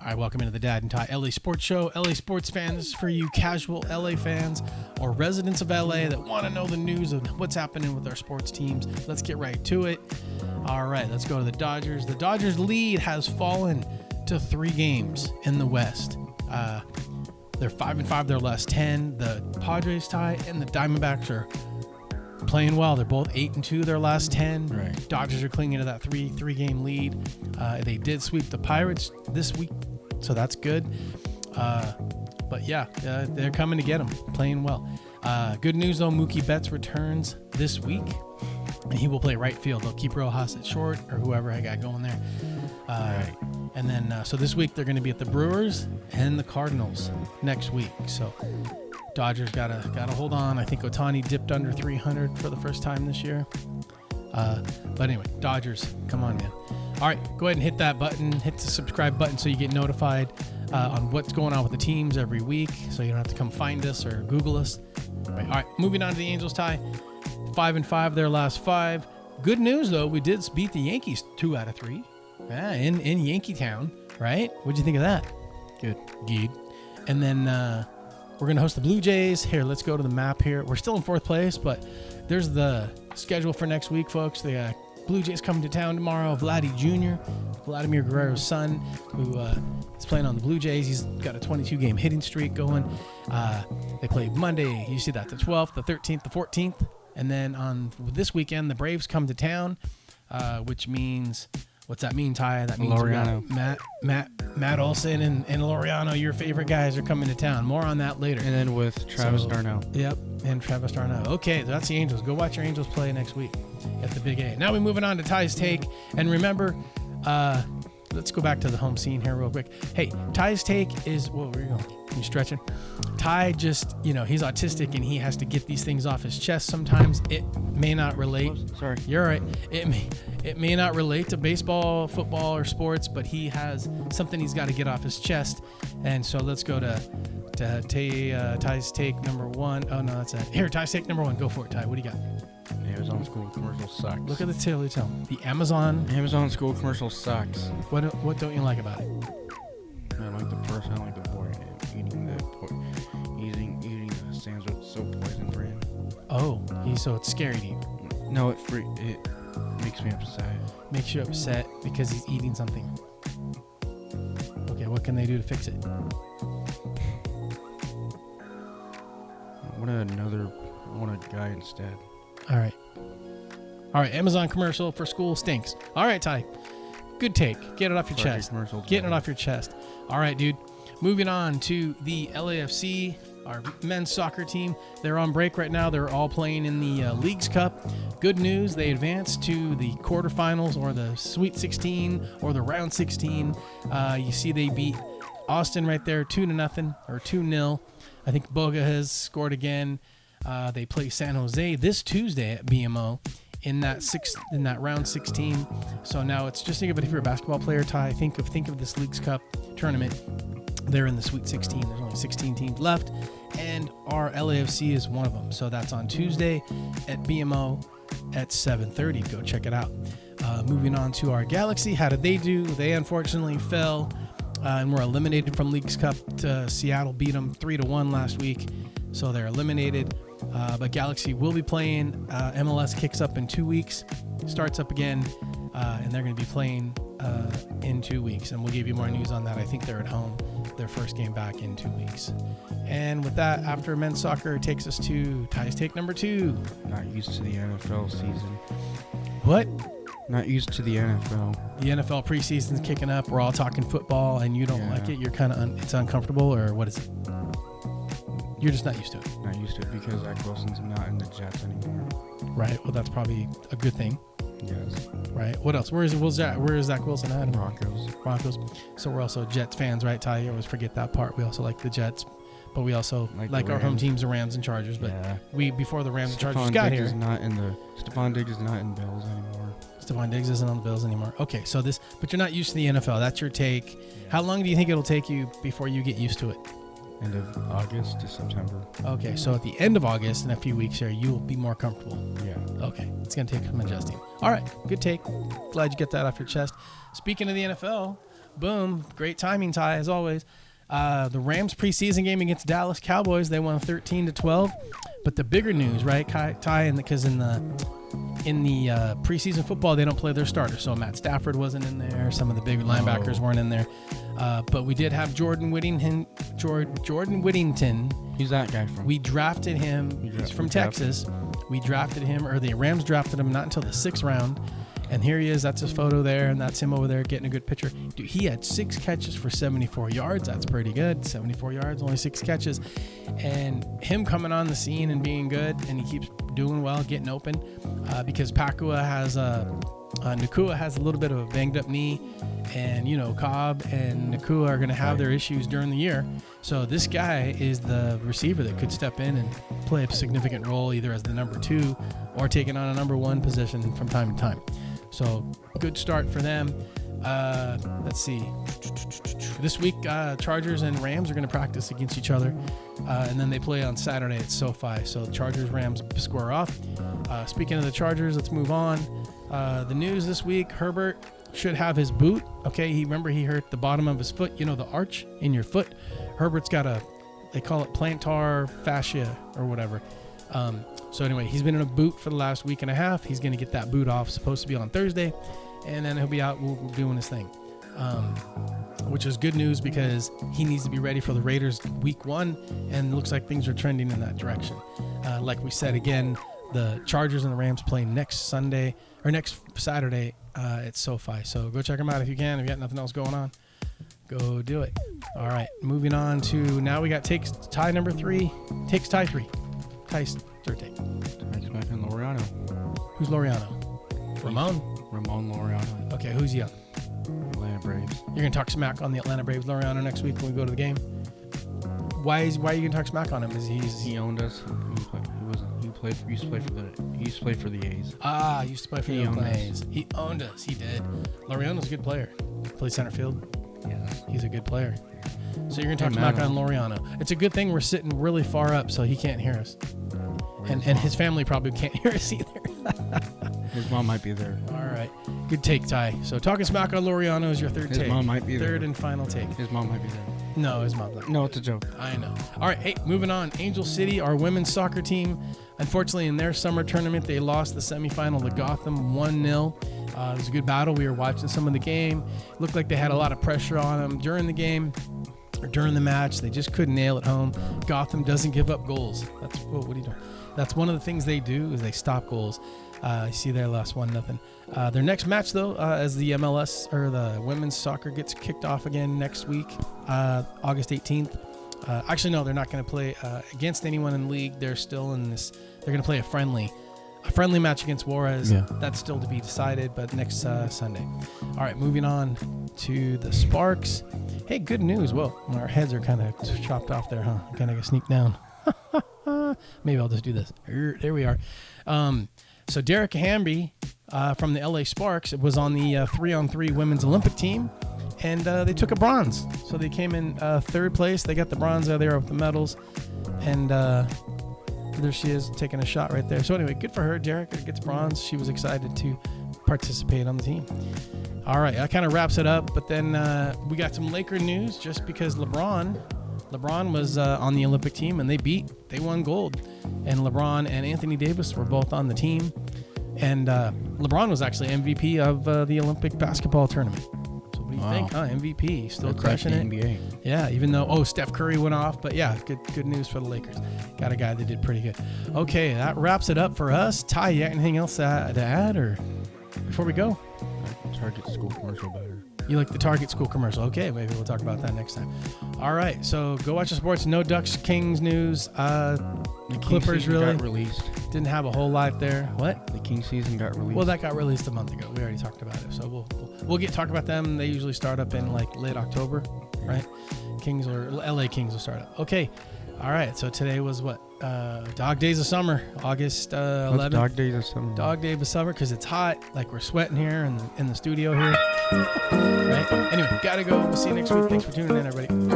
I welcome into the Dad and Ty LA Sports Show. LA Sports fans, for you casual LA fans or residents of LA that want to know the news of what's happening with our sports teams. Let's get right to it. All right, let's go to the Dodgers. The Dodgers lead has fallen to 3 games in the West. They're 5-5 their last 10. The Padres tie and the Diamondbacks are playing well. They're both 8-2 their last 10. Right. Dodgers are clinging to that three-game lead. They did sweep the Pirates this week, so that's good. But yeah, they're coming to get them, playing well. Good news though, Mookie Betts returns this week, and he will play right field. They'll keep Rojas at short or whoever I got going there. Right. And then so this week they're going to be at the Brewers and the Cardinals next week. So Dodgers gotta hold on. I think Ohtani dipped under 300 for the first time this year. But anyway, Dodgers, come on, man. All right, go ahead and hit that button. Hit the subscribe button so you get notified on what's going on with the teams every week, so you don't have to come find us or Google us. All right, moving on to the Angels tie. 5-5 their last 5. Good news though, we did beat the Yankees 2 out of 3. Yeah, in Yankee Town, right? What'd you think of that? Good. And then we're going to host the Blue Jays. Here, let's go to the map here. We're still in 4th place, but there's the schedule for next week, folks. The Blue Jays coming to town tomorrow. Vladdy Jr., Vladimir Guerrero's son, who is playing on the Blue Jays. He's got a 22-game hitting streak going. They play Monday. You see that, the 12th, the 13th, the 14th. And then on this weekend, the Braves come to town, which means... What's that mean, Ty? That means Laureano. Matt Olson and Laureano, your favorite guys, are coming to town. More on that later. And then with Travis Darnell. Yep, and Travis Darnell. Okay, that's the Angels. Go watch your Angels play next week at the Big A. Now we're moving on to Ty's Take. And remember, let's go back to the home scene here real quick. Hey, Ty's Take is... Whoa, where are you going? You stretching? Ty just, he's autistic and he has to get these things off his chest sometimes. It may not relate. Sorry. You're right. It may not relate to baseball, football, or sports, but he has something he's got to get off his chest. And so let's go to Ty's Take number 1. Oh, no, that's it. Here, Ty's Take number 1. Go for it, Ty. What do you got? The Amazon school commercial sucks. Look at the tell. The Amazon school commercial sucks. What don't you like about it? I like the person. I like the boy. Eating the sandwich with so poison for him. Oh, so it's scary to you. No, it makes me upset. Makes you upset because he's eating something. Okay, what can they do to fix it? I want a guy instead. All right, Amazon commercial for school stinks. All right, Ty. Good take. Get it off your chest. Getting it off your chest. All right, dude. Moving on to the LAFC, our men's soccer team. They're on break right now. They're all playing in the Leagues Cup. Good news, they advanced to the quarterfinals or the Sweet 16 or the Round 16. You see they beat Austin right there 2-0 or 2-0. I think Boga has scored again. They play San Jose this Tuesday at BMO in that round 16. So now it's just think of it if you're a basketball player, Ty. Think of this Leagues Cup tournament. They're in the Sweet 16. There's only 16 teams left, and our LAFC is one of them. So that's on Tuesday at BMO at 7:30. Go check it out. Moving on to our Galaxy. How did they do? They unfortunately fell and were eliminated from Leagues Cup. Seattle beat them 3-1 last week, so they're eliminated. But Galaxy will be playing. MLS kicks up in 2 weeks, starts up again, and they're going to be playing in 2 weeks. And we'll give you more news on that. I think they're at home, their first game back in 2 weeks. And with that, after men's soccer, it takes us to Ty's Take number 2. Not used to the NFL season. What? Not used to the NFL. The NFL preseason's kicking up. We're all talking football, and you don't like it. You're kind of it's uncomfortable, or what is it? You're just not used to it. Not used to it because Zach Wilson's not in the Jets anymore. Right. Well, that's probably a good thing. Yes. Right. What else? Where is Zach Wilson at? Broncos. So we're also Jets fans, right, Ty? You always forget that part. We also like the Jets, but we also like our home teams, the Rams and Chargers. But we before the Rams and Chargers got here. Stephon Diggs is not in Bills anymore. Stephon Diggs isn't on the Bills anymore. Okay, so but you're not used to the NFL. That's your take. Yeah. How long do you think it'll take you before you get used to it? End of August to September. Okay, so at the end of August, in a few weeks here, you will be more comfortable. Yeah. Okay, it's going to take some adjusting. All right, good take. Glad you get that off your chest. Speaking of the NFL, boom, great timing, Ty, as always. The Rams preseason game against Dallas Cowboys, they won 13-12. But the bigger news, right, Ty, because in the preseason football, they don't play their starters. So Matt Stafford wasn't in there. Some of the big linebackers weren't in there. But we did have Jordan Whittington. Who's that guy from? We drafted him. He's from Texas. We drafted him, or the Rams drafted him not until the 6th round. And here he is. That's his photo there, and that's him over there getting a good picture. Dude, he had 6 catches for 74 yards. That's pretty good. 74 yards, only 6 catches. And him coming on the scene and being good, and he keeps doing well, getting open, because Nakua has a little bit of a banged up knee, and Cobb and Nakua are going to have their issues during the year. So this guy is the receiver that could step in and play a significant role, either as the number 2 or taking on a number 1 position from time to time. So good start for them. Let's see. This week, Chargers and Rams are going to practice against each other, and then they play on Saturday at SoFi. So Chargers, Rams square off. Speaking of the Chargers, let's move on. The news this week: Herbert should have his boot. Okay, he hurt the bottom of his foot. The arch in your foot. Herbert's got they call it plantar fascia or whatever. So anyway, he's been in a boot for the last week and a half. He's going to get that boot off. Supposed to be on Thursday, and then he'll be out doing his thing, which is good news because he needs to be ready for the Raiders week 1, and it looks like things are trending in that direction. Like we said again, the Chargers and the Rams play next Saturday at SoFi. So go check them out if you can. If you got nothing else going on, go do it. All right, moving on to now we got tie number 3. Takes tie 3. Ty's third take. Ty's back in Laureano. Who's Laureano? Ramon Laureano. Okay, who's he on? Atlanta Braves. You're gonna talk smack on the Atlanta Braves Laureano next week when we go to the game. Why are you gonna talk smack on him? He owned us. He used to play for the A's. Used to play for the Oakland A's. He owned us. He did. Laureano's a good player. Plays center field. Yeah, he's a good player. So you're gonna talk smack on Laureano. It's a good thing we're sitting really far up so he can't hear us. And his family probably can't hear us either. His mom might be there. All right. Good take, Ty. So talking smack on Laureano is your third take. His mom might be there. Third and final take. His mom might be there. No, his mom's not. No, it's a joke. I know. All right. Hey, moving on. Angel City, our women's soccer team. Unfortunately, in their summer tournament, they lost the semifinal to Gotham 1-0. It was a good battle. We were watching some of the game. It looked like they had a lot of pressure on them during the game. Or during the match, they just couldn't nail it home. Gotham doesn't give up goals. What are you doing? That's one of the things they do is they stop goals. You see there, last 1-0. Their next match, though, as the MLS or the women's soccer gets kicked off again next week, August 18th. Actually, no, they're not going to play against anyone in the league. They're still in this. They're going to play a friendly match against Juarez. Yeah. That's still to be decided, but next Sunday. All right, moving on to the Sparks. Hey, good news. Well, our heads are kind of chopped off there, huh? Kind of sneak down. Maybe I'll just do this. There we are. So Derek Hamby from the LA Sparks was on the 3-on-3 women's Olympic team, and they took a bronze. So they came in third place. They got the bronze out there with the medals, and there she is taking a shot right there. So anyway, good for her. Derek gets bronze. She was excited to participate on the team. All right, that kind of wraps it up. But then we got some Laker news just because LeBron was on the Olympic team, and they won gold. And LeBron and Anthony Davis were both on the team. And LeBron was actually MVP of the Olympic basketball tournament. So what do you think? MVP, still crushing it. NBA. Yeah, even though Steph Curry went off, but yeah, good news for the Lakers. Got a guy that did pretty good. Okay, that wraps it up for us. Ty, you got anything else to add, or before we go? Target school commercial better. You like the Target school commercial? Okay, maybe we'll talk about that next time. All right, so go watch the sports. No Ducks Kings news. The Clippers really got released. Didn't have a whole lot there. What? The Kings season got released. Well, that got released a month ago. We already talked about it, so we'll talk about them. They usually start up in like late October, right? Kings or LA Kings will start up. Okay. All right, so today was what? Dog Days of Summer, August 11th. Dog Days of Summer. Dog Day of Summer because it's hot. Like we're sweating here in the studio here. Right? Anyway, gotta go. We'll see you next week. Thanks for tuning in, everybody.